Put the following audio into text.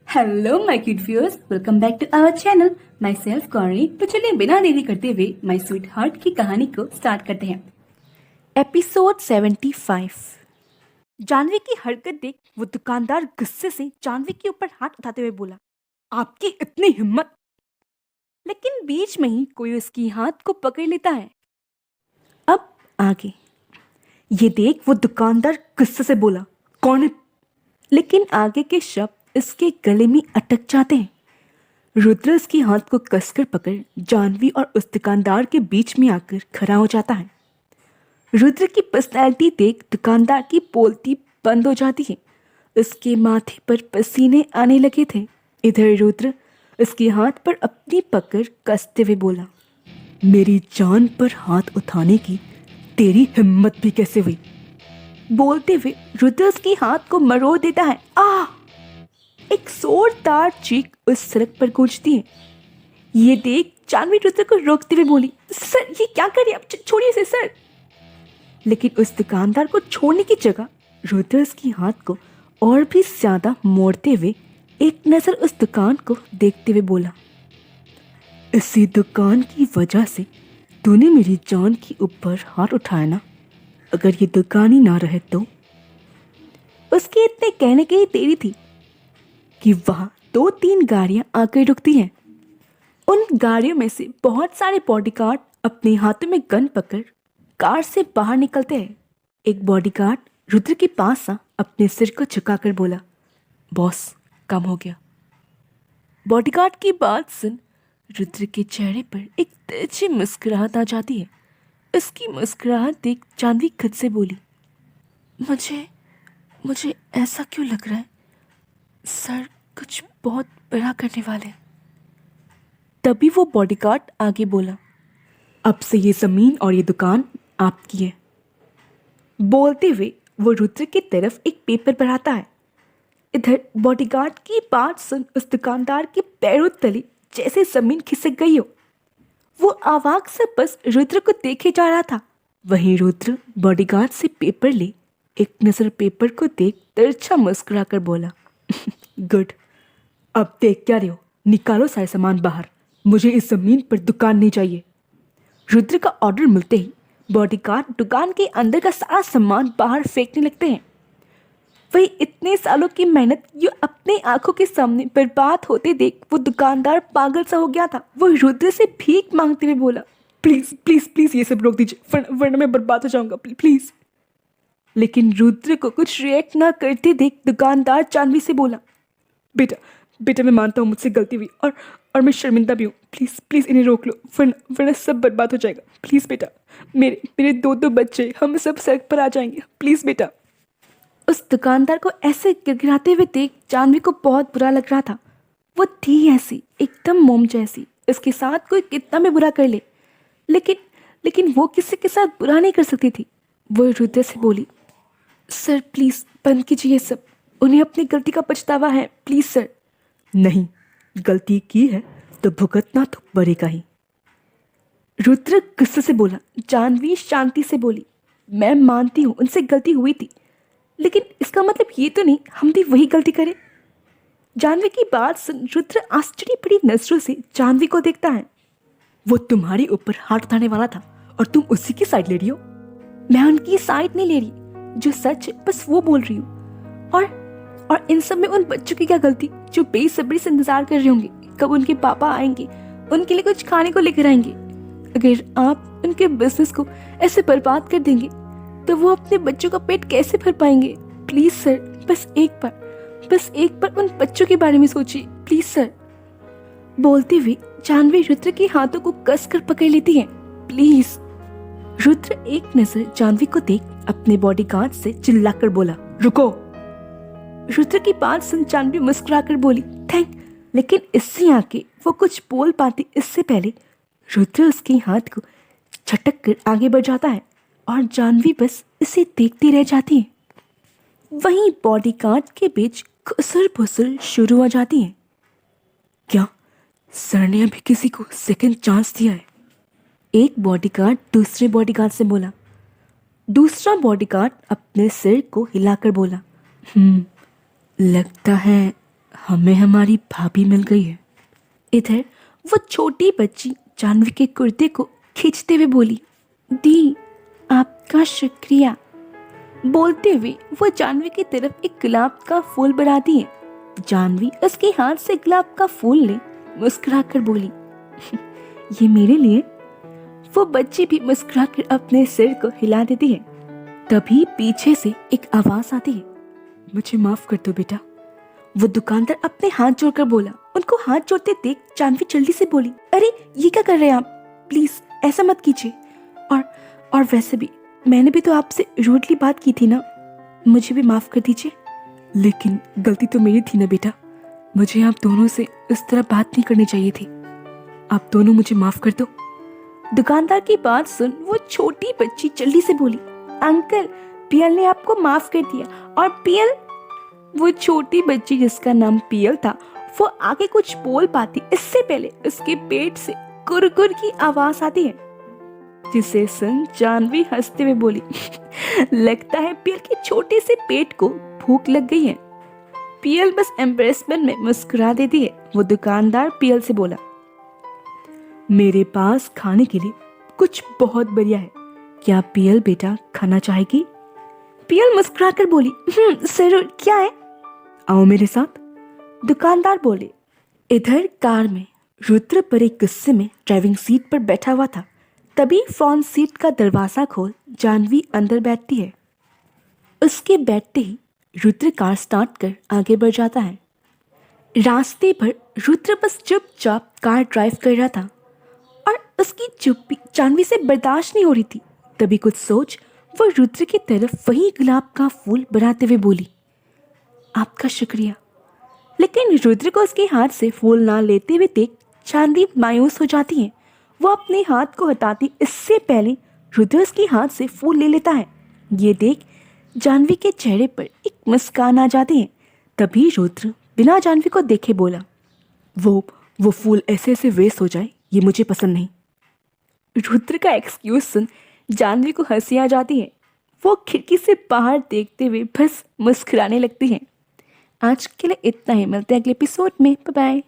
Hello my cute viewers, welcome back to our channel. Myself Gauri. तो चलिए बिना देरी करते हुए माई स्वीट हार्ट की कहानी को स्टार्ट करते हैं। एपिसोड 75। जानवी की हरकत देख वो दुकानदार गुस्से से जानवी के ऊपर हाथ उठाते हुए बोला, आपकी इतनी हिम्मत। लेकिन बीच में ही कोई उसकी हाथ को पकड़ लेता है। अब आगे ये देख वो दुकानदार गुस्से से बोला, कौन है? लेकिन आगे के शब्द इसके गले में अटक जाते हैं। रुद्र उसकी हाथ को कसकर पकड़ जानवी और उस दुकानदार के बीच में आकर खड़ा हो जाता है। रुद्र की पर्सनैलिटी देख दुकानदार की बोलती बंद हो जाती है। उसके माथे पर पसीने आने लगे थे। इधर रुद्र उसके हाथ पर अपनी पकड़ कसते हुए बोला, मेरी जान पर हाथ उठाने की तेरी हिम्मत भी कैसे हुई? बोलते हुए रुद्र उसके हाथ को मरोड़ देता है। आ! एक जोरदार चीख उस सड़क पर गूंजती है। ये देख जानवी रुद्र को रोकते हुए बोली, सर ये क्या कर रही है आप? छोड़िए इसे सर। लेकिन उस दुकानदार को छोड़ने की जगह रुद्र उसकी हाथ को और भी ज्यादा मोड़ते हुए एक नजर उस दुकान को देखते हुए बोला, इसी दुकान की वजह से तूने मेरी जान के ऊपर हाथ उठाया ना? अगर ये दुकान ही ना रहे तो? उसके इतने कहने की ही देरी थी कि वहां 2-3 गाड़ियां आकर रुकती हैं। उन गाड़ियों में से बहुत सारे बॉडीगार्ड अपने हाथों में गन पकड़ कार से बाहर निकलते हैं। एक बॉडीगार्ड रुद्र के पास आ अपने सिर को झुकाकर बोला, बॉस काम हो गया। बॉडीगार्ड की बात सुन रुद्र के चेहरे पर एक तिरछी मुस्कुराहट आ जाती है। उसकी मुस्कुराहट देख जानवी खुद से बोली, मुझे ऐसा क्यों लग रहा है सर कुछ बहुत बड़ा करने वाले। तभी वो बॉडीगार्ड आगे बोला, अब से ये जमीन और ये दुकान आपकी है। बोलते हुए वो रुद्र की तरफ एक पेपर बढ़ाता है। इधर बॉडीगार्ड की बात सुन उस दुकानदार के पैरों तले जैसे जमीन खिसक गई हो। वो आवाज से बस रुद्र को देखे जा रहा था। वहीं रुद्र बॉडीगार्ड से पेपर ले एक नजर पेपर को देख तिरछा मुस्कुरा कर बोला, गुड। अब देख क्या रहे हो, निकालो सारे सामान बाहर। मुझे इस जमीन पर दुकान नहीं चाहिए। रुद्र का ऑर्डर मिलते ही बॉडीगार्ड दुकान के अंदर का सारा सामान बाहर फेंकने लगते हैं। वही इतने सालों की मेहनत जो अपने आंखों के सामने बर्बाद होते देख वो दुकानदार पागल सा हो गया था। वो रुद्र से भीख मांगते हुए बोला, प्लीज प्लीज प्लीज ये सब रोक दीजिए, वरना मैं बर्बाद हो जाऊंगा, प्लीज। लेकिन रुद्र को कुछ रिएक्ट ना करते देख दुकानदार जानवी से बोला, बेटा बेटा मैं मानता हूँ मुझसे गलती हुई और मैं शर्मिंदा भी हूँ। प्लीज़ प्लीज़ इन्हें रोक लो, वरना सब बर्बाद हो जाएगा। प्लीज़ बेटा, मेरे 2 बच्चे, हम सब सड़क पर आ जाएंगे, प्लीज़ बेटा। उस दुकानदार को ऐसे गिड़गिड़ाते हुए देख जानवी को बहुत बुरा लग रहा था। वो थी ऐसी एकदम मोम जैसी, इसके साथ कोई कितना भी बुरा कर ले लेकिन वो किसी के साथ बुरा नहीं कर सकती थी। वो रुद्र से बोली, सर प्लीज़ बंद कीजिए ये सब, उन्हें अपनी गलती का पछतावा है, प्लीज़ सर। नहीं, गलती की है तो भुगतना तो पड़ेगा ही। रुद्र गुस्से से बोला। जानवी शांति से बोली, मैं मानती हूँ उनसे गलती हुई थी, लेकिन इसका मतलब ये तो नहीं हम भी वही गलती करें। जानवी की बात सुन रुद्र आश्चर्य भरी नजरों से जानवी को देखता है। वो तुम्हारे ऊपर हाथ उठाने वाला था और तुम उसी की साइड ले रही हो? मैं उनकी साइड नहीं ले रही, जो सच है बस वो बोल रही हूँ। और इन सब में उन बच्चों की क्या गलती जो बेसब्री से इंतजार कर रहे होंगे कब उनके पापा आएंगे, उनके लिए कुछ खाने को लेकर आएंगे। अगर आप उनके बिजनेस को ऐसे बर्बाद कर देंगे तो वो अपने बच्चों का पेट कैसे भर पाएंगे? प्लीज सर, बस एक बार उन बच्चों के बारे में सोचिए, प्लीज सर। बोलते हुए जानवी रुद्र के हाथों को कसकर पकड़ लेती है। प्लीज। रुद्र एक नजर जानवी को देख अपने बॉडीगार्ड से चिल्लाकर बोला, रुको। रुद्र की बात सुन जानवी मुस्कुराकर बोली, थैंक। लेकिन इससे आके वो कुछ बोल पाती इससे पहले रुद्र उसके हाथ को झटक कर आगे बढ़ जाता है और जानवी बस इसे देखती रह जाती है। वहीं बॉडीगार्ड के बीच खुसर-फुसर शुरू हो जाती है। क्या सर ने अभी किसी को सेकंड चांस दिया है? एक बॉडीगार्ड दूसरे बॉडीगार्ड से बोला। दूसरा बॉडीगार्ड अपने सिर को हिलाकर बोला, लगता है हमें हमारी भाभी मिल गई है। इधर वो छोटी बच्ची जानवी के कुर्ते को खींचते हुए बोली, दी आपका शुक्रिया। बोलते हुए वो जानवी की तरफ एक गुलाब का फूल बढ़ाती है। जानवी उसके हाथ से गुलाब का फूल ले मुस्कुराकर बोली, ये मेरे लिए। वो बच्ची भी मुस्कुराकर अपने सिर को हिला देती है। तभी पीछे से एक आवाज आती है, मुझे माफ कर दो बेटा। वो दुकानदार अपने हाथ जोड़कर बोला। उनको हाथ जोड़ते देख जानवी जल्दी से बोली, अरे ये क्या कर रहे हैं आप, प्लीज ऐसा मत कीजिए। और वैसे भी मैंने भी तो आपसे रूडली बात की थी ना, मुझे भी माफ कर दीजिए। लेकिन गलती तो मेरी थी ना बेटा, मुझे आप दोनों से इस तरह बात नहीं करनी चाहिए थी। आप दोनों मुझे माफ कर दो। दुकानदार की बात सुन वो छोटी बच्ची जल्दी से बोली, अंकल पियल ने आपको माफ कर दिया। और पियल, वो छोटी बच्ची जिसका नाम पियल था, वो आगे कुछ बोल पाती इससे पहले उसके पेट से कुरकुर की आवाज आती है, जिसे सुन जानवी हंसते हुए बोली, लगता है पियल के छोटे से पेट को भूख लग गई है। पियल बस एम्बरेसमेंट में मुस्कुरा देती है। वो दुकानदार पियल से बोला, मेरे पास खाने के लिए कुछ बहुत बढ़िया है, क्या पियल बेटा खाना चाहेगी? पियल मुस्कुराकर बोली, जरूर, क्या है? आओ मेरे साथ। दुकानदार बोले। इधर कार में रुद्र बड़े गुस्से में ड्राइविंग सीट पर बैठा हुआ था। तभी फ्रंट सीट का दरवाजा खोल जानवी अंदर बैठती है। उसके बैठते ही रुद्र कार स्टार्ट कर आगे बढ़ जाता है। रास्ते पर रुद्र बस चुपचाप कार ड्राइव कर रहा था और उसकी चुप्पी जानवी से बर्दाश्त नहीं हो रही थी। तभी कुछ सोच वो रुद्र की तरफ वही गुलाब का फूल बढ़ाते हुए बोली, आपका शुक्रिया। लेकिन रुद्र को उसके हाथ से फूल ना लेते हुए देख जानवी मायूस हो जाती है। वो अपने हाथ को हटाती इससे पहले रुद्र उसके हाथ से फूल ले लेता है। ये देख जानवी के चेहरे पर एक मुस्कान आ जाती है। तभी रुद्र बिना जानवी को देखे बोला, वो फूल ऐसे ऐसे वेस्ट हो जाए ये मुझे पसंद नहीं। रुद्र का एक्सक्यूज सुन जानवी को हंसी आ जाती है। वो खिड़की से बाहर देखते हुए बस मुस्कुराने लगती है। आज के लिए इतना ही, मिलते हैं अगले एपिसोड में। Bye bye.